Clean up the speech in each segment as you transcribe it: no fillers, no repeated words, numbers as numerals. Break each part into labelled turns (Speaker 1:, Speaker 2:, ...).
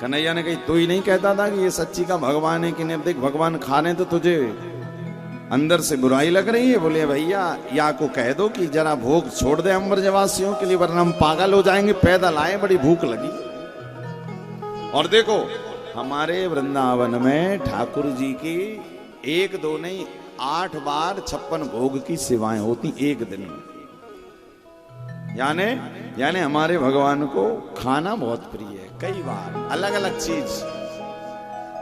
Speaker 1: कन्हैया ने कही तू ही नहीं कहता था कि ये सच्ची का भगवान है कि नहीं? देख भगवान खा रहे तो तुझे अंदर से बुराई लग रही है। बोले भैया या को कह दो कि जरा भोग छोड़ दे हम ब्रजवासियों के लिए, वरना हम पागल हो जाएंगे। पैदल आए, बड़ी भूख लगी। और देखो हमारे वृंदावन में ठाकुर जी की 1 2 नहीं 8 बार 56 भोग की सेवाएं होती एक दिन में। यानी हमारे भगवान को खाना बहुत प्रिय है। कई बार अलग अलग चीज,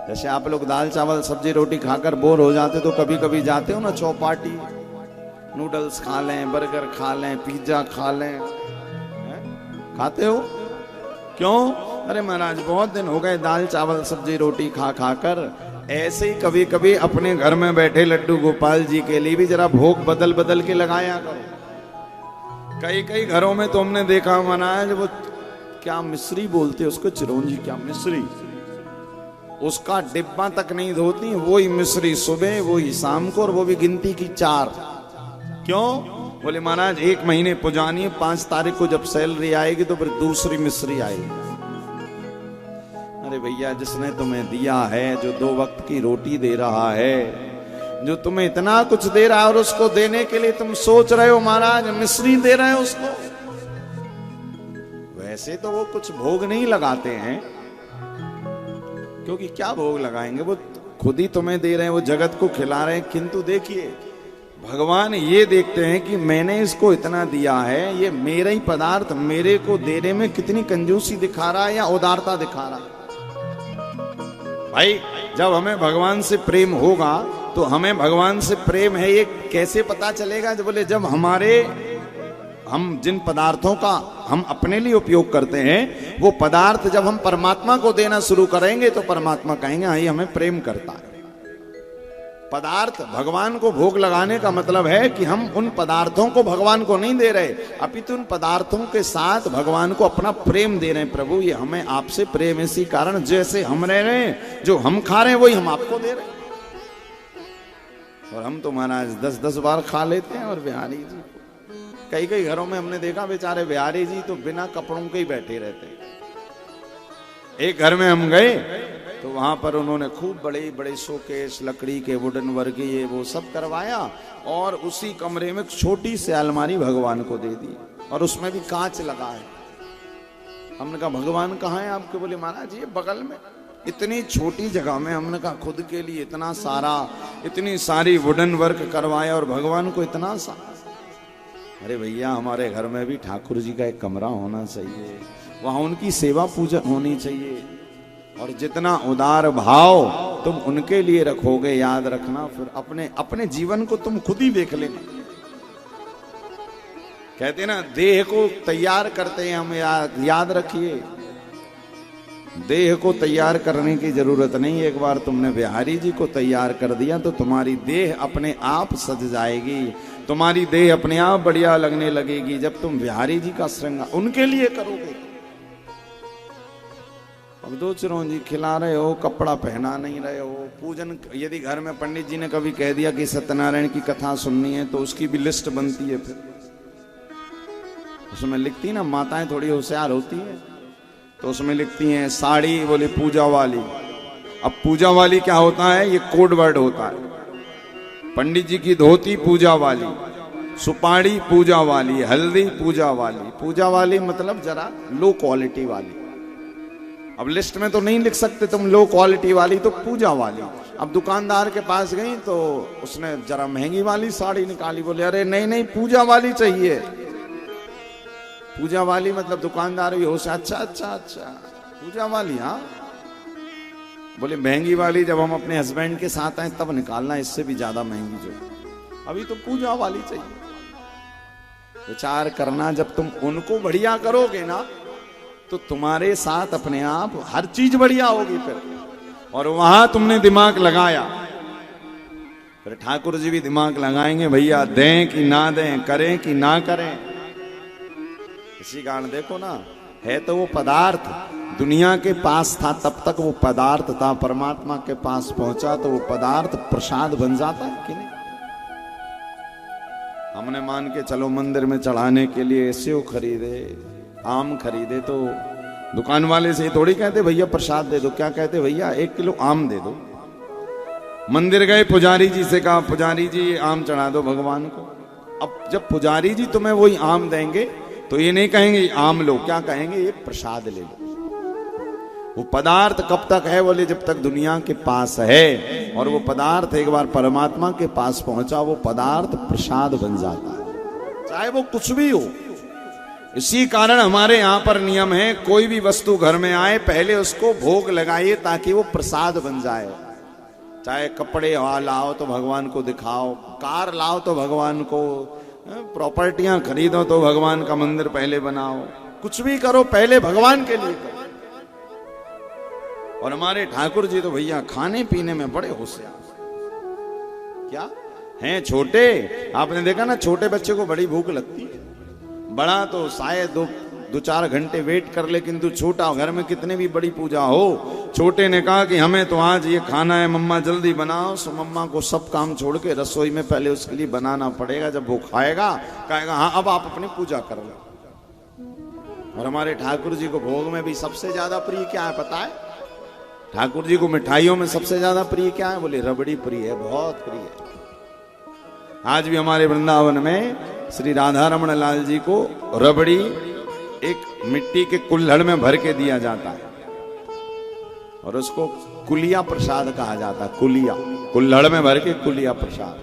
Speaker 1: जैसे आप लोग दाल चावल सब्जी रोटी खाकर बोर हो जाते तो कभी कभी जाते हो ना चौपाटी, नूडल्स खा लें, बर्गर खा लें, पिज्जा खा लें, खाते हो? क्यों? अरे महाराज बहुत दिन हो गए दाल चावल सब्जी रोटी खा खाकर। ऐसे ही कभी कभी अपने घर में बैठे लड्डू गोपाल जी के लिए भी जरा भोग बदल बदल के लगाया करो। कई कई घरों में तो हमने देखा महाराज, वो क्या मिश्री बोलते उसको, चिरौंजी, क्या मिश्री, उसका डिब्बा तक नहीं धोती, वही मिश्री सुबह वही शाम को, और वो भी गिनती की 4। क्यों? बोले महाराज 1 महीने पुजानी है, 5 तारीख को जब सैलरी आएगी तो फिर दूसरी मिश्री आएगी। अरे भैया जिसने तुम्हें दिया है, जो 2 वक्त की रोटी दे रहा है, जो तुम्हें इतना कुछ दे रहा है, और उसको देने के लिए तुम सोच रहे हो महाराज मिश्री दे रहे हो उसको। वैसे तो वो कुछ भोग नहीं लगाते हैं, क्योंकि क्या भोग लगाएंगे, वो खुद ही तुम्हें दे रहे हैं, वो जगत को खिला रहे हैं। किंतु देखिए भगवान ये देखते हैं कि मैंने इसको इतना दिया है, ये मेरा ही पदार्थ मेरे को देने में कितनी कंजूसी दिखा रहा है या उदारता दिखा रहा है। भाई जब हमें भगवान से प्रेम होगा तो हमें भगवान से प्रेम है ये कैसे पता चलेगा? जब बोले जब हम जिन पदार्थों का हम अपने लिए उपयोग करते हैं, वो पदार्थ जब हम परमात्मा को देना शुरू करेंगे तो परमात्मा कहेंगे हाँ ये हमें प्रेम करता है। पदार्थ भगवान को भोग लगाने का मतलब है कि हम उन पदार्थों को भगवान को नहीं दे रहे, अपितु उन पदार्थों के साथ भगवान को अपना प्रेम दे रहे हैं। प्रभु ये हमें आपसे प्रेम, इसी कारण जैसे हम रह रहे हैं, जो हम खा रहे हैं वही हम आपको दे रहे हैं। और हम तो महाराज 10-10 बार खा लेते हैं। और बिहारी जी, कई कई घरों में हमने देखा बेचारे बिहारी जी तो बिना कपड़ों के ही बैठे रहते हैं। एक घर में हम गए तो वहां पर उन्होंने खूब बड़े बड़े शोकेस लकड़ी के, वुडन वर्क, ये वो सब करवाया, और उसी कमरे में छोटी सी अलमारी भगवान को दे दी, और उसमें भी कांच लगा है। हमने कहा भगवान कहाँ है आपके? बोले महाराज ये बगल में। इतनी छोटी जगह में हमने कहा खुद के लिए इतनी सारी वुडन वर्क करवाया और भगवान को इतना सा। अरे भैया हमारे घर में भी ठाकुर जी का एक कमरा होना चाहिए, वहां उनकी सेवा पूजा होनी चाहिए, और जितना उदार भाव तुम उनके लिए रखोगे, याद रखना फिर अपने जीवन को तुम खुद ही देख लेना। कहते ना देह को तैयार करते हैं हम, याद रखिए देह को तैयार करने की जरूरत नहीं। एक बार तुमने बिहारी जी को तैयार कर दिया तो तुम्हारी देह अपने आप सज जाएगी, तुम्हारी देह अपने आप बढ़िया लगने लगेगी जब तुम बिहारी जी का श्रृंगार उनके लिए करोगे। अब 2 चिरौंजी खिला रहे हो, कपड़ा पहना नहीं रहे हो, पूजन, यदि घर में पंडित जी ने कभी कह दिया कि सत्यनारायण की कथा सुननी है तो उसकी भी लिस्ट बनती है। फिर उसमें लिखती ना, माताएं थोड़ी होशियार होती है तो उसमें लिखती हैं साड़ी बोले पूजा वाली। अब पूजा वाली क्या होता है? ये कोड वर्ड होता है। पंडित जी की धोती पूजा वाली, सुपारी पूजा वाली, हल्दी पूजा वाली। पूजा वाली मतलब जरा लो क्वालिटी वाली। अब लिस्ट में तो नहीं लिख सकते तुम लो क्वालिटी वाली, तो पूजा वाली। अब दुकानदार के पास गई तो उसने जरा महंगी वाली साड़ी निकाली, बोले अरे नहीं नहीं पूजा वाली चाहिए। पूजा वाली मतलब दुकानदार भी होश, अच्छा अच्छा अच्छा पूजा वाली, हाँ। बोले महंगी वाली जब हम अपने हस्बैंड के साथ आए तब निकालना, इससे भी ज्यादा महंगी जो, अभी तो पूजा वाली चाहिए। विचार करना, जब तुम उनको बढ़िया करोगे ना तो तुम्हारे साथ अपने आप हर चीज बढ़िया होगी फिर। और वहां तुमने दिमाग लगाया, फिर ठाकुर जी भी दिमाग लगाएंगे, भैया दें कि ना दें, करें कि ना करें। इसी कारण देखो ना, है तो वो पदार्थ दुनिया के पास था तब तक वो पदार्थ था, परमात्मा के पास पहुंचा तो वो पदार्थ प्रसाद बन जाता है कि नहीं? हमने मान के चलो मंदिर में चढ़ाने के लिए सेव खरीदे, आम खरीदे, तो दुकान वाले से थोड़ी कहते भैया प्रसाद दे दो, क्या कहते भैया 1 किलो आम दे दो। मंदिर गए, पुजारी जी से कहा पुजारी जी आम चढ़ा दो भगवान को। अब जब पुजारी जी तुम्हें वही आम देंगे तो ये नहीं कहेंगे आम लो, क्या कहेंगे ये प्रसाद ले लो। वो पदार्थ कब तक है? बोले जब तक दुनिया के पास है, और वो पदार्थ एक बार परमात्मा के पास पहुंचा, वो पदार्थ प्रसाद बन जाता है, चाहे वो कुछ भी हो। इसी कारण हमारे यहां पर नियम है, कोई भी वस्तु घर में आए पहले उसको भोग लगाइए ताकि वो प्रसाद बन जाए। चाहे कपड़े लाओ तो भगवान को दिखाओ, कार लाओ तो भगवान को, प्रॉपर्टियां खरीदो तो भगवान का मंदिर पहले बनाओ, कुछ भी करो पहले भगवान के लिए करो। और हमारे ठाकुर जी तो भैया खाने पीने में बड़े होशियार, क्या हैं छोटे। आपने देखा ना, छोटे बच्चे को बड़ी भूख लगती है, बड़ा तो शायद 2-4 घंटे वेट कर, लेकिन तू छोटा घर में कितने भी बड़ी पूजा हो, छोटे ने कहा कि हमें तो आज ये खाना है, मम्मा जल्दी बनाओ। सो मम्मा को सब काम छोड़ के रसोई में पहले उसके लिए बनाना पड़ेगा। जब वो खाएगा कहेगा हाँ अब आप अपनी पूजा कर लो। और हमारे ठाकुर जी को भोग में भी सबसे ज्यादा प्रिय क्या है पता है? ठाकुर जी को मिठाइयों में सबसे ज्यादा प्रिय क्या है? बोले रबड़ी प्रिय है, बहुत प्रिय है। आज भी हमारे वृंदावन में श्री राधा रमण लाल जी को रबड़ी एक मिट्टी के कुल्हड़ में भर के दिया जाता है, और उसको कुलिया प्रसाद कहा जाता है। कुलिया, कुल्हड़ में भर के कुलिया प्रसाद।